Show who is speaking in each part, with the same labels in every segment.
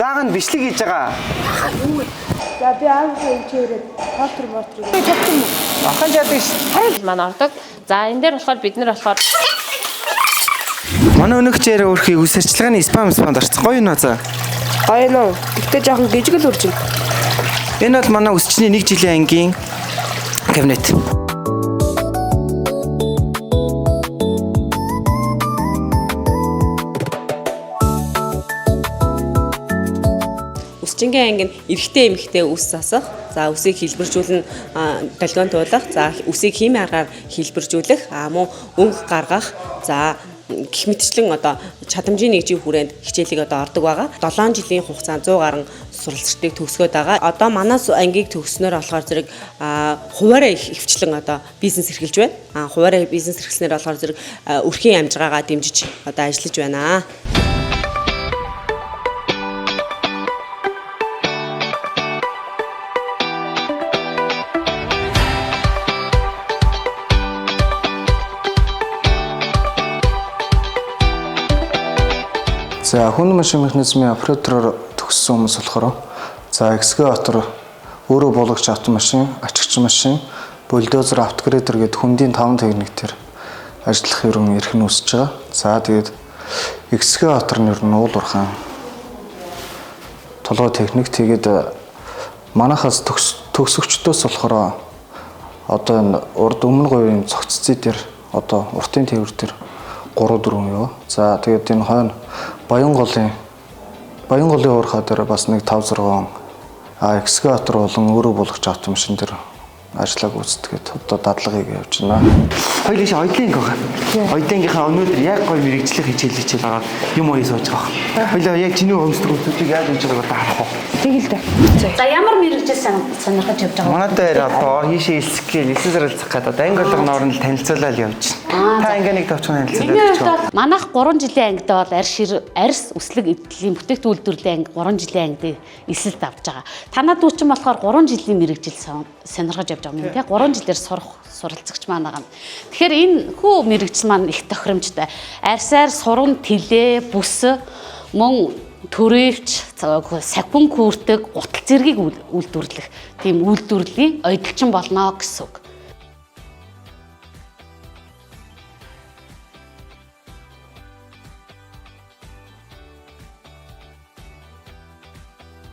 Speaker 1: Цаахан бичлэг хийж байгаа.
Speaker 2: За би аавынхаа хичээлээд портер чадсан мó.
Speaker 1: Ахын чаддаг ш.
Speaker 3: Манай ордог. За энэ дээр болохоор бид нар болохоор
Speaker 1: манай өнөөгчээр өөрхий үсэрчилгааны спамд орсон. Гоё нөө за.
Speaker 2: Гоё нөө. Тэгтээ жоохон гжигэл үржин.
Speaker 1: Энэ бол манай үсчний 1 жилийн ангийн кабинет.
Speaker 4: Үсчингийн анги нь эрэгтэй эмэгтэй үс засах, за үсийг хэлбэржүүлнэ, долгион туулах, за үсийг химийн аргаар хэлбэржүүлэх, мөн өнгө гаргах, за гэх мэтчлэн одоо чадамжийн нэгжийн хүрээнд хичээлийг одоо ордог байгаа. 7 жилийн хугацаанд 100 гаруй суралцагчдыг төгсгөөд байгаа. Одоо манай ангийг төгснөөр болохоор зэрэг хуваараа хөвчлэн одоо бизнес эрхэлж байна. Хуваараа бизнес эрхлснээр болохоор зэрэг өрхийн амжиргаагаа дэмжиж одоо ажиллаж байна.
Speaker 1: За хүн машин механизмын оператороор төгссөн хүмүүс болохоор за экскаватор, өөрөө буулагч автомашин, ачигч машин, бульдозер, автогрейдер гэдэг хүндийн 5 техниктэр ажиллах ерөн эрх нь үсэж байгаа. За тэгээд экскаватор нь ер нь уул уурхайн толгой техник. Тэгээд манайхаас төгсөгчдөөс болохоор одоо энэ урд өмнө говийн цогццын дээр одоо уртын тээвэр дээр 3-4 юу. За тэгээд энэ хойно Баянголын уурхай дээр бас нэг 5-6 экскаватор болон өөрөө буулагч автомашин дээр ажиллааг үзтгээд одоо дадлагыг явьж байна. Хоёулаа ши ойдлын гоо. Ойдлынхаа өнөөдөр яг гоё мэрэгчлэх хичээл ороод юм уу сууж байгаа. Хоёулаа яг чиний өмсдөг үзүүдэг яаж хийж байгааг одоо харах уу.
Speaker 2: Тэгэл дээ.
Speaker 5: За ямар мэрэгжил сонирхож явж байгаа вэ?
Speaker 1: Манай дээр одоо хийшээ хэлсэх зарилцах гэдэг одоо анги болгоны оронд танилцуулаад явж байна. Та ингээ нэг товчхон танилцуулаад.
Speaker 5: Манайх 3 жилийн ангид бол арьс үслэг эдлийн бүтээгдэхүүн үйлдвэрлэлийн анги 3 жилийн ангид эсэлт авч байгаа. Танад дүүчин болохоор 3 жилийн мэрэгжил сонирхож явж байгаа юм тий. 3 жилээр сурах суралцагч маань байгаа. Тэгэхээр энэ хүү мэрэгжил маань их тохиромжтой. Арьсаар суран тэлээ, бүс мөн төрөвч, сахин күртэг, гутал зэргийг үйлдвэрлэх тийм үйлдвэрлэлийн ойдолчин болно гэсэн үг.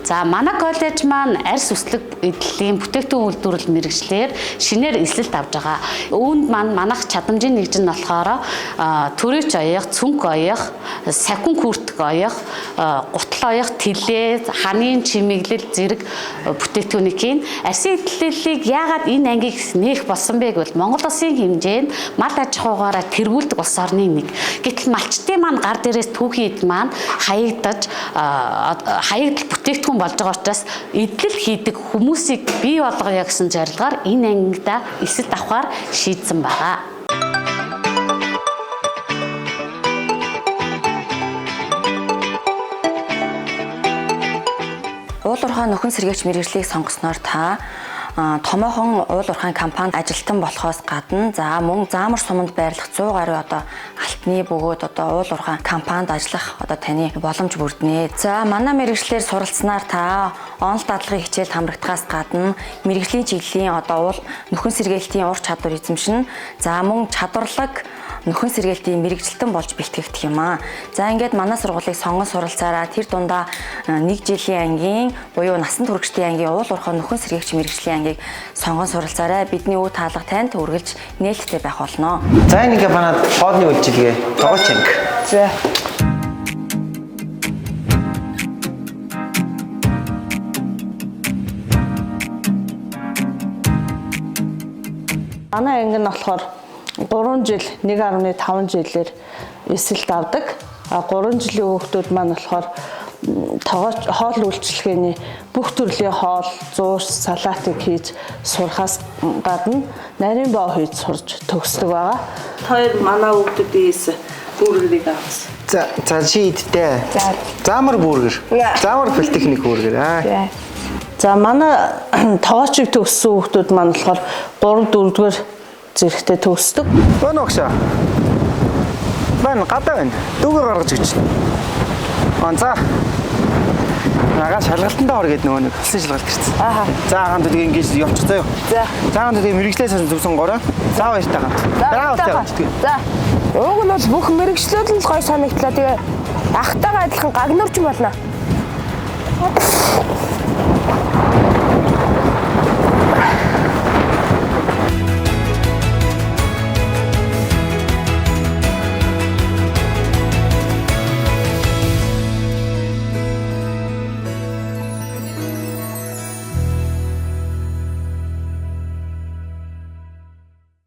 Speaker 5: За манай коллеж маань арьс үслэг эдлийн бүтээгдэхүүн үйлдвэрлэл мэрэгчлэр шинээр эсэлт авж байгаа. Үүнд манайх чадамжийн нэгж нь болохоор төрөвч оёх, цүнх оёх, сахин күртэг оёх, гутал оёх, тэлээ, ханийн чимэглэл зэрэг бүтээгдэхүүнийг хийн. Арьсын эдлэлийг яагаад энэ ангийг нээх болсон бэ гэвэл Монгол Улсын хэмжээнд мал аж ахуйгаараа тэргүүлдэг улс орны нэг. Гэтэл малчтын маань гар дээрээс түүхийн эд маань хаягдал бүтээгдэхүүн болж байгаа учраас эдлэл хийдэг хүмүүсийг бий болгоё гэсэн зорилгоор энэ ангида эсэлт авахар шийдсэн байгаа.
Speaker 6: Уул уурхай нөхөн сэргээгч мэргэжлийг сонгосноор та томоохон уул уурхайн компанид ажилтан болохоос гадна за мөн заамар суманд байрлах 100 гаруй одоо алтны бөгөөд одоо уул уурхайн компанид ажиллах одоо таны боломж бүрднэ. За манай мэргэжлэр суралцсанаар та онол дадлагын хичээлд хамрагдахаас гадна мэргэжлийн чиглэлийн одоо уул нөхөн сэргээлтийн ур чадвар эзэмшин за мөн чадварлаг нөхөн сэргээлтийн мэрэгжилтэн болж бэлтгэгдэх юм аа. За ингээд манай сургуулийг сонгон суралцаараа тэр дундаа 1 жилийн ангийн буюу насан туршидтын ангийн уул уурхай нөхөн сэргээгч мэрэгжлийн ангийг сонгон суралцаараа бидний үе таалга танд үргэлж нээлттэй байх болно.
Speaker 1: За энэ ингээ манай хоолны үйлчилгээ тогооч анги.
Speaker 2: За. Манай анги нь болохоор 3 жил 1.5 жилээр эсэлт авдаг. 3 жилийн хүүхдүүд маань болохоор хоол үйлчилгээний бүх төрлийн хоол, зуурс, салаатыг хийж сурахаас гадна нарийн боо хийж сурж төгсдөг байгаа. Хоёр манай хүүхдүүдээс бүргэрийг авсан.
Speaker 1: За чи идтэй. Заамар бүргэр. Заамар политехник бүргэр.
Speaker 2: За манай тоочиг төгссөн хүүхдүүд маань болохоор 3-4-р зэрэгтэй төгсдөг.
Speaker 1: Бөн огшоо. Бэн гадаа байна. Дүүгээ гаргаж өгч. За.
Speaker 7: Агаа шалгалтандаа ор гэдэг нөгөө нэг хэлсэн шалгалт ирсэн.
Speaker 2: Ааха.
Speaker 7: За хамт тэгээ ингэж явчих заяа.
Speaker 2: За.
Speaker 7: За хамт тэгээ мэрэгчлээс зүгсэн гороо. За баяртай хамт. Дараа үстэй.
Speaker 2: За. Уг нь бол бүх мэрэгчлүүд л гой санагдлаа. Тэгээ ахтайгаа адилхан гагнуурч болно.